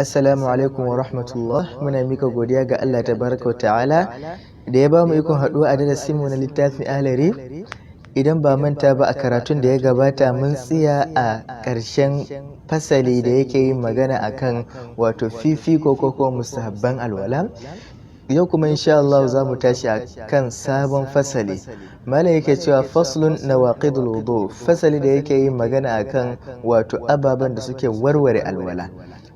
Assalamu alaikum wa rahmatullah. Muna mika godiya ga Allah tabaraka wa ta'ala da ya bamu ikon haɗuwa a darasin mu na littafin Ahlari. Idan ba manta ba, a karatun da ya gabata mun tsaya a ƙarshen fasali da yake yin magana akan wato fifiko ko mustahabban alwala. Yau kuma insha Allah za mu tashi a kan sabon fasali. Malam yake cewa faslun nawaqidul wudu, fasali da yake yin magana akan wato ababen da suke warware alwala.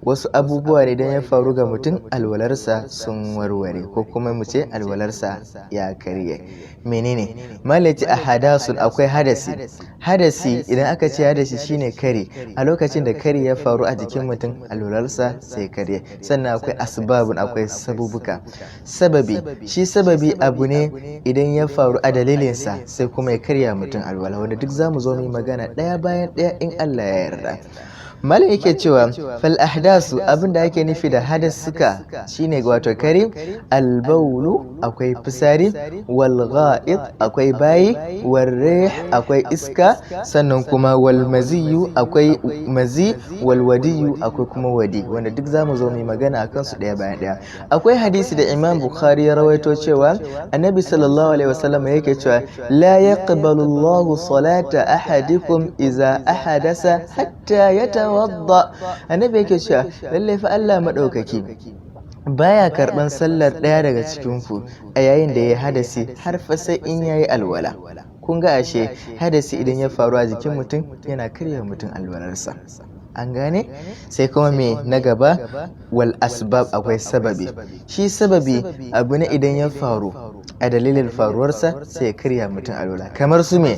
Wasu abubuwa ne idan ya faru ga mutum alwalarsa sun warware, ko kuma mu ce alwalarsa ya karye. Menene? Malam yace ahadasun, akwai hadasi. Hadasi idan aka ce hadasi shine kari. A lokacin da kari ya faru a jikin mutum alwalarsa sai karye. Sannan akwai asbabun, akwai sabubuka. Sababi, shi sababi abu ne idan ya faru a dalilinsa sai kuma ya karya mutum alwala, wanda duk zamu zo mu yi magana ɗaya bayan ɗaya in Allah ya yarda. Malam yake cewa fal ahdasu, abinda ake nufi da hadasuka shine wato kari. Albaulu, akwai fitsari. Wal gha'id, akwai bayi. Wal rih, akwai iska. Sannan kuma wal maziyu, akwai mazi. Wal wadiyu, akwai kuma wadi, wanda duk zamu zo mu yi magana akan su ɗaya bayan ɗaya. Akwai hadisi da Imam Bukhari ya rawaito cewa Annabi sallallahu alaihi wasallam yake cewa la yaqbalu Allahu salata ahadikum idza ahadasa hatta yatawadda. Annabi yake cewa lalle fa Allah madaukaki baya karban sallar ɗaya daga cikin ku a yayin da ya hadasi har fa sai in yayi alwala. Kun ga ashe hadasi idan ya faru a jikin mutum yana karya mutum alwalarsa. An gane? Sai kuma me na gaba? Wal asbab, akwai sababi. Shi sababi abu ne idan ya faru a dalilin faruwarsa sai ya karya mutum alwala. Kamar su me?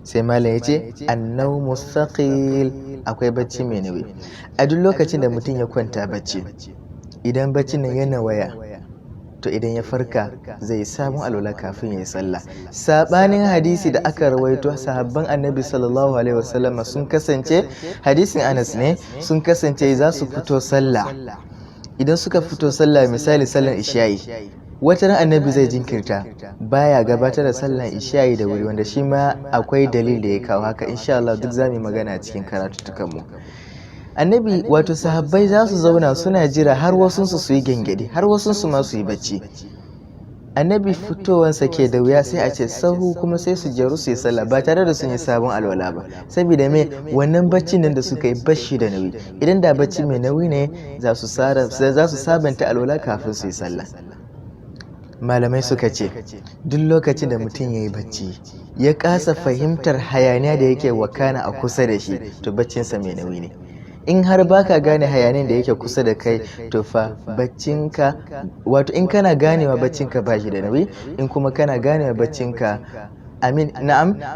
Sai malam ya ce annau mustaqil, akwai bacci mai nauyi. A duk lokacin da mutum ya kwanta bacci, idan baccin nan yana waya, to idan ya farka zai yi sabon alwala kafin ya yi sallah. Sabanin hadisi da aka rawaito, sahabban Annabi sallallahu alaihi wasallam sun kasance, hadisin Anas ne, sun kasance za su fito sallah. Idan suka fito sallah, misali sallar isha'i, wata ran Annabi zai jinkirta, baya gabatar da sallar isha'i da wuri, wanda shi ma akwai dalil da ya kawo haka. Insha Allah duk zamu yi magana cikin karatuttukan mu. Annabi wato sahabbai za su zauna suna jira har wasunsu su yi gengedi, har wasunsu ma su yi bacci. Annabi fitowansa ke da wuya, sai a ce sahu kuma sai su jeru su yi sallah ba tare da sun yi sabon alwala ba. Saboda me? Wannan baccin nan da suka yi bashi da nauyi. Idan da bacci mai nauyi ne za su sabanta alwala kafin su yi sallah. Malamai suka ce duk lokacin da mutum ya yi bacci ya kasa fahimtar hayaniya da yake wakana a kusa da shi, to baccinsa mai nauyi ne. In har baka gane hayanin da yake kusa da kai, to fa baccinka, wato in kana ganewa baccinka ba shi da nauyi, in kuma kana ganewa baccinka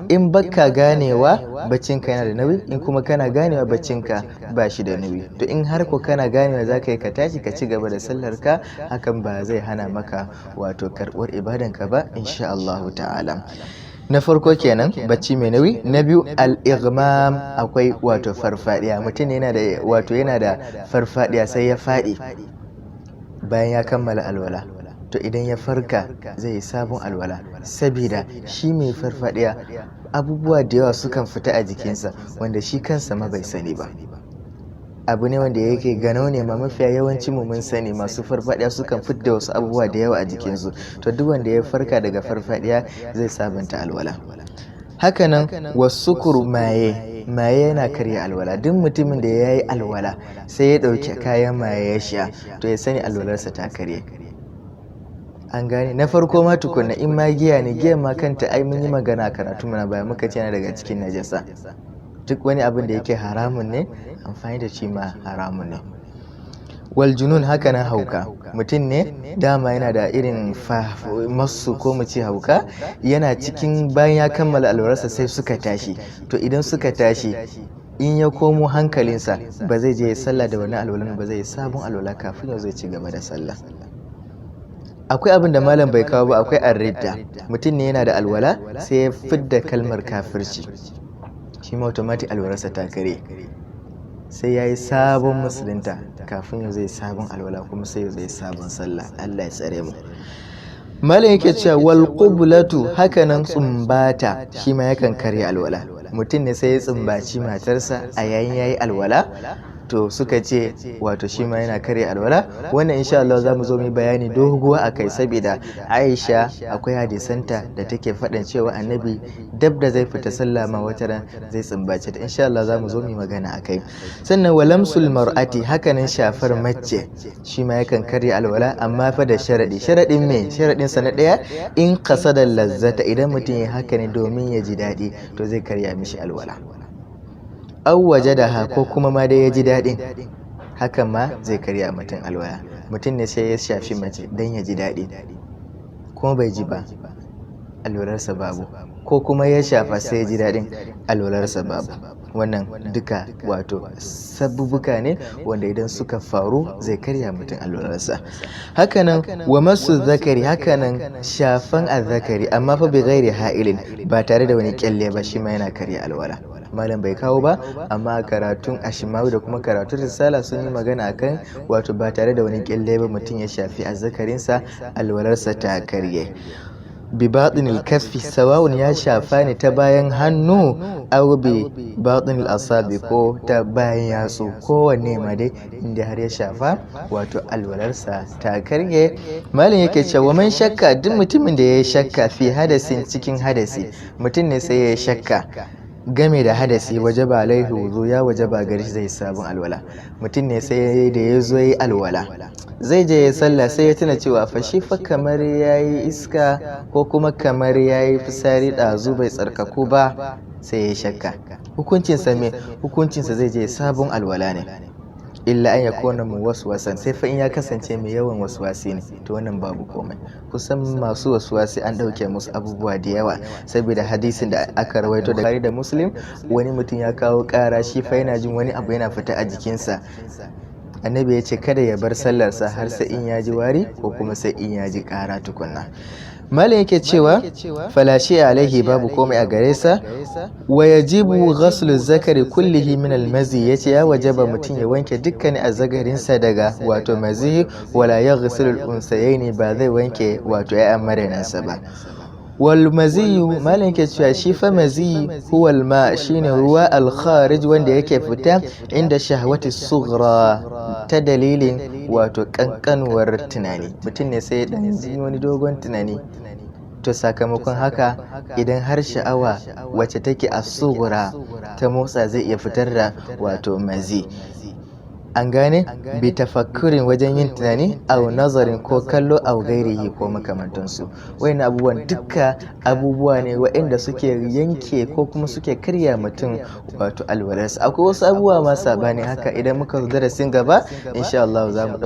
in baka ganewa baccinka yana da nauyi, in kuma kana ganewa baccinka ba shi da nauyi. To in har ko kana ganewa zaka yi ka tashi ka ci gaba da sallarka, hakan ba zai hana maka wato karɓuwar ibadanka ba insha Allah ta'ala. Na farko kenan bacci mai nauyi. Na biyu al-ighmam, akwai wato farfadiya. Mutum yana da farfadiya sai ya faɗi bayan ya kammala alwala, to idan ya farka zai yi sabon alwala. Sabida shi mai farfadiya abubuwa da yawa sukan fita a jikinsa wanda shi kansa ma bai sani ba. Abu ne wanda yake gano ne, ma mafiya yawanci mu mun sani masu farfadiya sukan fidda wasu abubuwa da yawa a jikinsu. To duk wanda ya farka daga farfadiya zai sabanta alwala. Hakanan wasukuru, maye yana karya alwala. Duk mutumin da ya yi alwala sai ya ɗauki kayan maye ya sha, to ya sani alwalarsa ta karye. An gane? Na farko ma tukunna, in ma giya ne, giya ma kanta ai mun yi magana karatu mana baya, muka ce yana daga cikin najasa. Duk wani abin da yake haramun ne, amfani da shi ma haramun ne. Wal junun, haka nan hauka. Mutum ne dama yana da irin masu ko mu ce hauka, yana cikin bayan ya kammala alwararsa sai suka tashi. To idan suka tashi, in ya komo hankalinsa ba zai je ya sallah da wani alwalan ba, zai yi sabon alwala kafin ya zai ci gaba da sallah. Akwai abin da malam bai kawo ba, akwai ar-ridda. Mutum ne yana da alwala sai ya fidda kalmar kafirci, shi ma automatic alwalarsa ta kare, sai ya yi sabon musulunta kafin ya zai sabon alwala, kuma sai ya zai sabon sallah. Allah ya tsare mu. Malam yake cewa wal qublatu, hakanan tsumbata shi ma yakan karya alwala. Mutum ne sai ya tsumbaci matarsa a yayin yayi alwala, to suka ce wato shi ma yana karya alwala. Wannan insha Allah za mu zo mu bayani doguwa a kai, saboda Aisha akwai hadisanta da take faɗin cewa annabi dab da zai fita sallah ma wata ran zai tsimbace ta. Insha Allah za mu zo mu magana a kai. Sannan walamsul mar'ati, hakanan shafar mace shi ma yakan karya alwala, amma fa da sharadi. Sharadin me? Sharadin sa na ɗaya, in qasada lazzata, idan mutum ya haka ne domin ya ji daɗi to zai karya mishi alwala. Aw wajadaha, ko kuma ma dai ya ji daɗin, hakan ma zai karya mutum alwala. Mutum ne sai ya shafi mace dan ya ji daɗi kuma bai ji ba, alwalarsa babu. Ko kuma ya shafa sai ya ji daɗin, alwalarsa babu. Wannan duka wato sabubuka ne wanda idan suka faru zai karya mutum alwalarsa. Hakanan wa masu zakari, hakanan shafan azzakari, amma fa bi ghairi ha'ilin, ba tare da wani kyalle ba, shi ma yana karya alwala. Malam bai kawo ba, amma karatun Ashmawi da kuma karatun Risala sun yi magana akan wato ba tare da wani kyalle ba mutum ya shafi azzakarinsa, alwalarsa ta karye. Bi batinil kaffi, sawa'un ya shafa ne ta bayan hannu aw bi batinil asabi, ko ta bayan yatsu, kowanne ma dai inda har ya shafa wato alwalarsa ta karye. Malam yake cewa man shakka, duk mutumin da ya shakka fi hadasin, cikin hadasi, mutum ne sai ya shakka game da hadasi, wajaba alaihi wuzu, ya wajaba gari zai sabon alwala. Mutum ne sai da ya zo yi alwala, zai je ya sallah, sai ya tuna cewa fa shi fa kamar yayi iska ko kuma kamar yayi fitsari ɗazu bai tsarkaku ba, sai ya shakka. Hukuncinsa me? Hukuncinsa zai je sabon alwala ne, illa an yakuna muwaswasan, sai fa in ya kasance mai yawan waswasi ne, to wannan babu komai. Kusan masu waswasi an dauke musu abubuwa da yawa, saboda hadisin da aka rawaito da Bukhari da Muslim, wani mutum ya kawo kara, shi fa yana jin wani abu yana fita a jikinsa. Annabi ya ce kada ya bar sallarsa har sai in ya ji wari ko kuma sai in ya ji kara tukunna. Malam yake cewa falashi alaihi, babu komai a gare sa. Wa yajibu ghaslu zakari kullihi min almazi, yace ya wajaba mutum ya wanke dukkanin azzakarinsa daga wato mazi, wala yaghsilu al-unsayaini, ba zai wanke wato ya'yan marenansa ba. Wal maziyu, malam yake cewa shi fa mazi huwa alma, shine ruwa al-kharij wanda yake fita inda shahwati sughra, ta dalilin wato kankanuwar tunani. Mutum ne sai dan yi wani dogon tunani, to sakamakon haka idan har sha'awa wacce take a sughra ta motsa, zai iya fitar da wato mazi. An gane? Bi tafakkurin, wajen yin tunani, au nazarin, ko kallo, au gairihi, ko makamantansu. Wayannan abubuwan duka abubuwa ne waɗanda suke yanke ko kuma suke karya mutum wato alwalarsa. Akwai wasu abubuwa ma sabani haka, idan muka zo darasin gaba insha Allah za mu